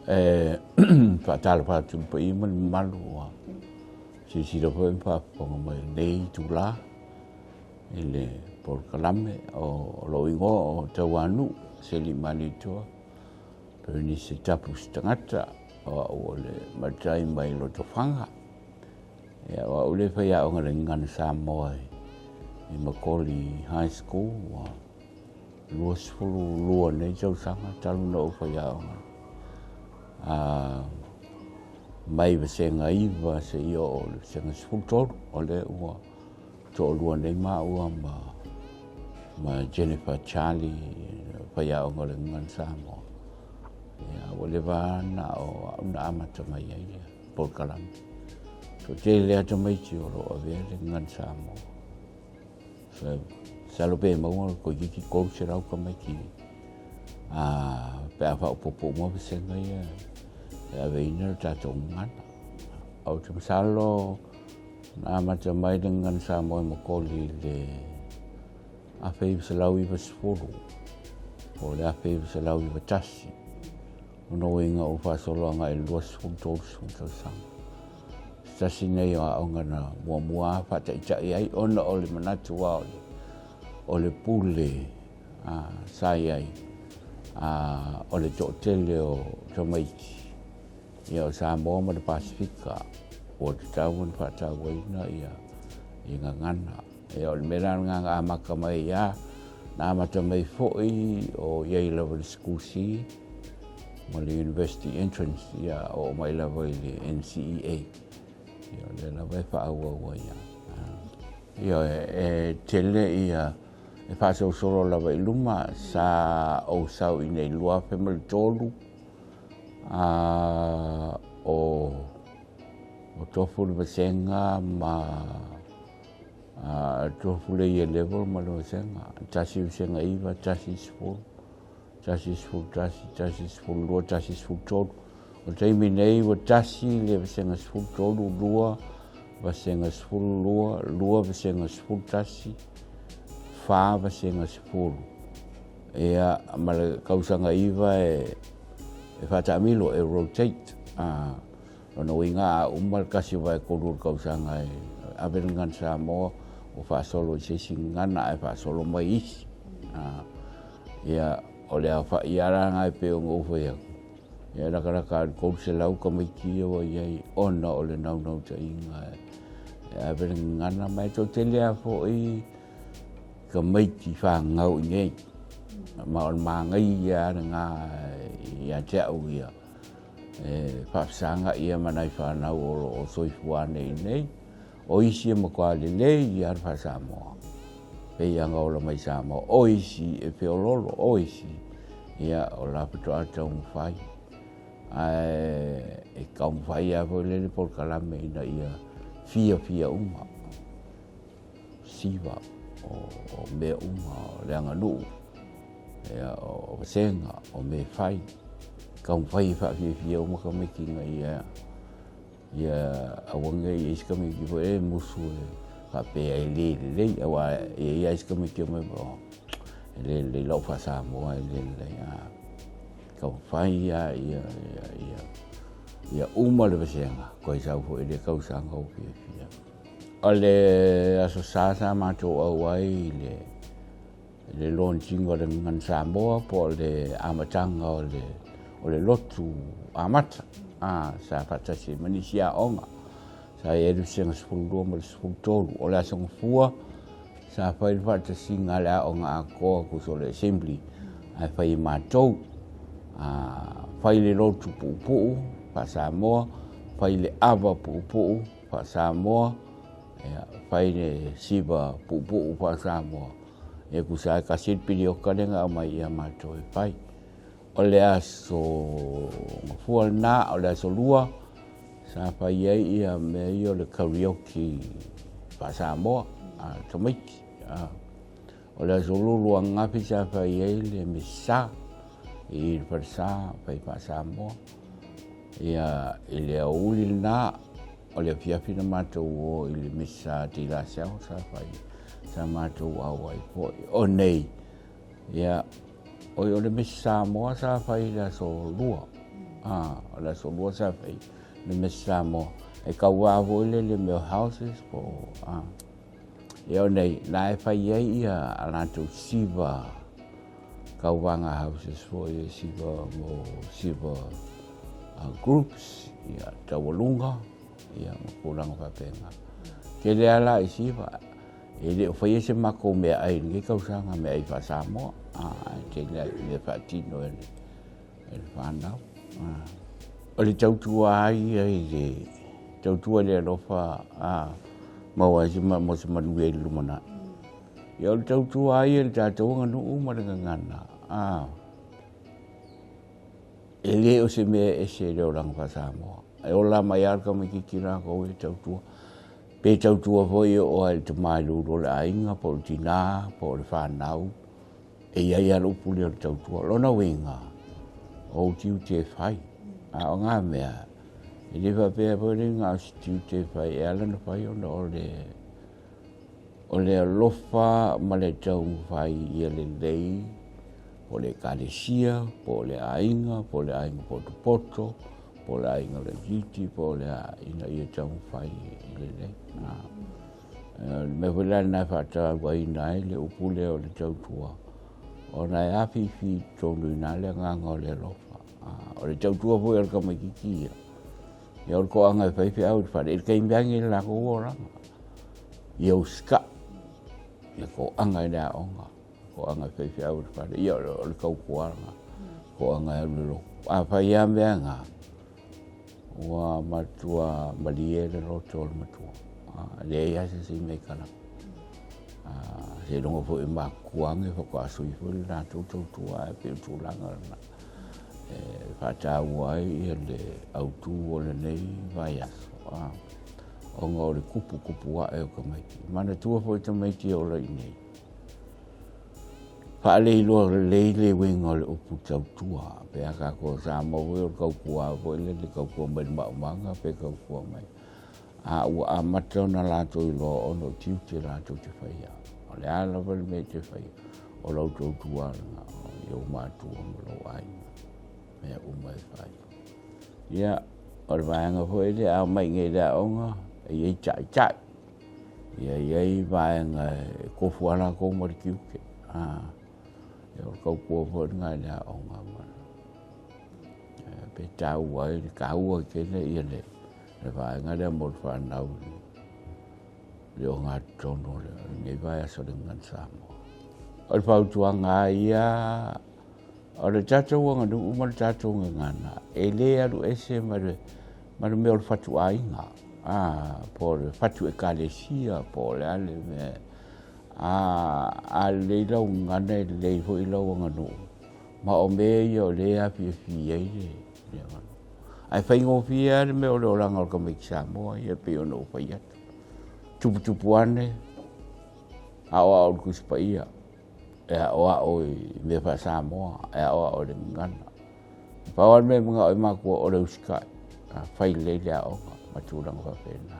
Whaatala whātumpa I mani malu wa. Si lo foi whaaponga mai nei tula. Ele por kalame o lo ingo o tawanu seli mani tua. Pero ni se tapu stangata o le matai mai lo tofanga. Ya wa ule whaia o ngana Samoa I Makoli High School wa. Luasfulu lua nei tausanga talu na o whaia o ngana. Mai va senga iva se io senga sfultor o le ua to lua nei ma ua ma Jennifer Charlie paia o ngole ngan Samoa ya o le vana o una amata mai ia por kalam to te le ata mai ti o lo ave ngan Samoa so salope ma ua ko ki ko se rau ka mai ki pe fa popo mo senga ia Aveina tatou ngana. Au te masalo na amata mai dengan Samoa Makoli le awhai salau I wasfuru. O le awhai salau I watasi. Uno inga o whasoloanga I luas funtosu tausanga. Tasi nei o ngana mua whataitai ai ona o le manatu wa o le pule sai ai o le tōtele o Jamaiki. Ia o Samoa ma le Pasifika o te tauan whatawaina ia I ngangana. Ia o le mera nganga amaka mai ia na amata mai fo'i o iei level school C ma le university entrance ia o mai level le NCEA. Ia le lawa whaaua ia. Ia tele ia e whasau soro lawa I luma sa o sau I nei lua whemal tolu. O tofu le vasenga ma tofu le ia level ma le vasenga tasi vasenga iwa tasi sful lua tasi sful tolu o taimi nei wa tasi le vasenga sful tolu lua vasenga sful lua vasenga sful tasi fa vasenga sful ia ma le kausanga iwa e whatamilo e rotate ono inga umal kasi vai kolur kausanga e aberengan Samoa o whaasolo se singana e whaasolo mai isi ia o lea whaiaranga e peo ngofa ia ia rakaraka kou se lau ka mai kia wa iai ona o le nau ta inga e aberengana mai to te lea fo I ka mai ti whangau ngei ma on mangai ia nga ia te au ia whapsanga ia manai whanau o soifua nei o isi e makua lelei ia arwha Samoa pe ia ngaola mai Samoa o isi e peololo o isi ia o lapato ata umwhai e ka umwhai a fo lele por kalame ina ia fia uma siva o mea uma o leanga nuu ia o vasenga o me whai ka whai whawhiawhia o maka meki nga ia awanga ia iska meki fo e musu e whapea e lei awa ia iska meki o me bo le lau wha Samoa e le ka whai ia uma le vasenga ko I sau fo e le kausanga o whiawhia o le aso sasa mato au ai le launching o le ngan Samoa po le amatanga o le lotu amata sa patasi manisia onga sa edu senga sfulua ma le sfultolu o le asonga fua sa whai patasi ngale a onga a koa kuso le assembly ai whai mātou whai le lotu pu'u pa Samoa whai le ava pu'u pa Samoa whai le siva pu'u pa Samoa e kusai kasit pili o kalenga mai ia mātou e whai. O le aso ngafua na o le aso lua sa whai ei ia me i o le karaoke pa Samoa tamaiki. O le aso lulua ngapi sa whai ei le misa I le parisa whai pa Samoa. Ia I le auli na o le fiafina mātou o I le misa tila siao sa whai. Sa mātou au ai po o nei ia o le misa Samoa sa whai la so lua la so lo sa fai le mesamo e ka wa vo le meu houses po eu nei la fai ia ala tu siva ka wanga houses for ye siva mo siva groups ia tawalunga ia ko lang fa penga ke le ala siva ele fai se mako me ai ngi ka usanga me ai fa samo ke le fa tino ele fa andau o le tautua ai le tautua le alofa maua si mo se manuia i lumana ia o le tautua ai le tatou ganuu ma le gagana e lē o se mea ese le o laga fasamoa e o la mai ala kamaikikila kou e tautua pe tautua foi o ai le tamailulu o le aiga po o le tinā po o le fanau e iai ala upu le o le tautua lona uiga o tiu te fai o ngā mea i le whapea pōre ngā tiu te fai e ala na fai ona o le alofa ma le tau fai i le lei po le kalesia po le ainga po poto po le ainga le jiti po le ainga i tau fai i le lei me whala na whata wai nai le upule o le tau tua o na e api fi tonu i nā le nganga o le alofa o le tau tua foi al kamaikiki ia o ko anga fai fi au fa e kai mbiangi la ko ora ia uska ia ko anga ina onga ko anga fai fi au fa ia o le kau kuanga ko anga lo a fa ia mbianga wa matua maliere lo tol matua le ia se si me kana se longo foi ma kuanga fa ko asu i foi la tu tua pe tu langa fata wai le autu o le nei vai aso o ngā ore kupu wa e o ka maiti mana tua foi ta maiti o lai nei fa le ilo le winga o le upu tau tua pe aka ko sa mawe o kau kua foi le kau kua mai manga pe kau kua mai ua a matona lato i lo ono tiu te lato te whaia o le ala wale me te whaia o lau tau tua i o mātua mo lau aina mea umai whai. Ia, o le vāenga hoi le au mai ngai le aonga, e iei chai. Ia iei vāenga kofu ala kou mori kiuke. Ia o kau kua hoi ngai le aonga mana. Pe tau wai, le kaua kene ia le vāenga le mori whanau le o ngā tono le ngai vai aso le ngansamo. O le whautuanga ia o le tatou wanga nu uma le tatou ngana e le alu ese ma le me o le fatu ainga po le fatu e kalesia po le ale me a le lau ngana e le ho i lau wanga nu ma o me i o le a fi e le ai fai ngofia le me o le oranga o kamikisa moa i e pe o no fai atu tupu ane a o kuspa ia e o me fa Samoa e o le ngana pa o me mga o ma ko o le uskai fai le o ma turang fa pena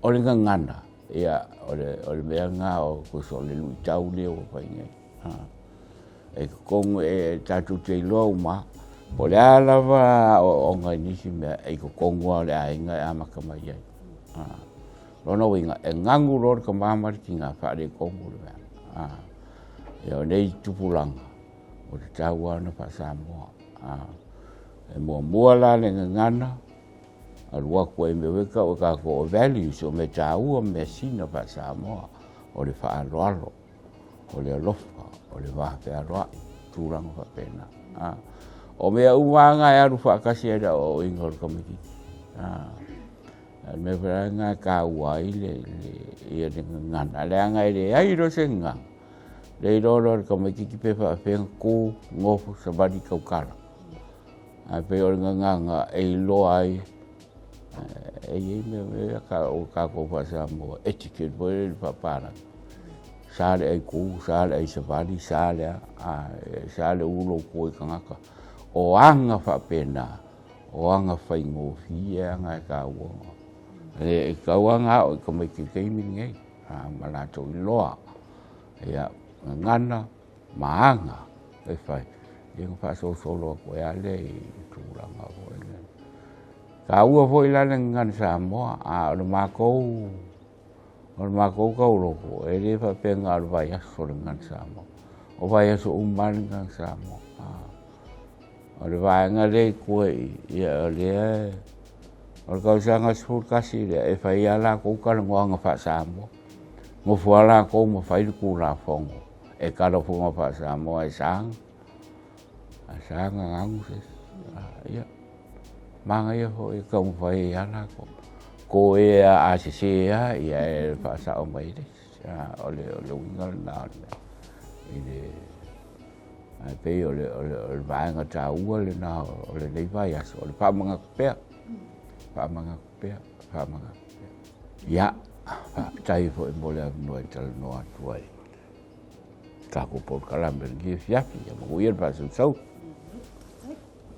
o le ngana ia o le me nga o ko so le lu tau le o fai ngai e kong e tatu te lo ma po le ala va o ngai ni si me e ko kong wa le ai ngai ama ka mai ai rono winga e ngangu ro ka mama ki nga fa le kong le ia nei tupulanga o te taua na pa Samoa e mua la le ngana a lua koe me weka o ka ko values o me taua me sina pa Samoa o le wha aloalo o le alofa o le wape aroa tūranga wha pena o mea uwanga e aru wha kasi era o inga o kamiki me whaanga ka uai le ia le ngana le anga ele ai ro se ngana le rolo ka mai ki pe fa fe ko ngofu sa badi ka kala a pe o nga e lo ai e me ka o ka ko fa sa mo etiquette bo le papara sa le ko sa le sa badi sa le ulo ko ka ngaka o anga fa pena o anga fa ngofi e anga ka wo e ka wanga o ka mai ki mi ngai ma la to loa ya ngana maanga e fai Yang fa so solo ko ya le tu la ma ko ne. Ka ua foi la ngan sa mo a o ma ko lo ko e le fa pe ngal vai a so ngan sa mo. O vai so man ngan sa mo. O le vai nga le ko ia le o ka sa nga su ka si le e fa ia la ko ka ngo nga fa sa mo. Mo fu ala ko mo fa ku la fongo. E ka lo fu nga fa sa mo ai sang. Sang ngang se ya manga ia ho e ka vai ala ko e a se ya ia fa sa o mai le ole ngal na ile ai pe ole vai nga ta u le na ole le vai ya so le pa manga pe ya tai fo mo le no tal no atuai ka ko por kala mer gi ya mo ir pa so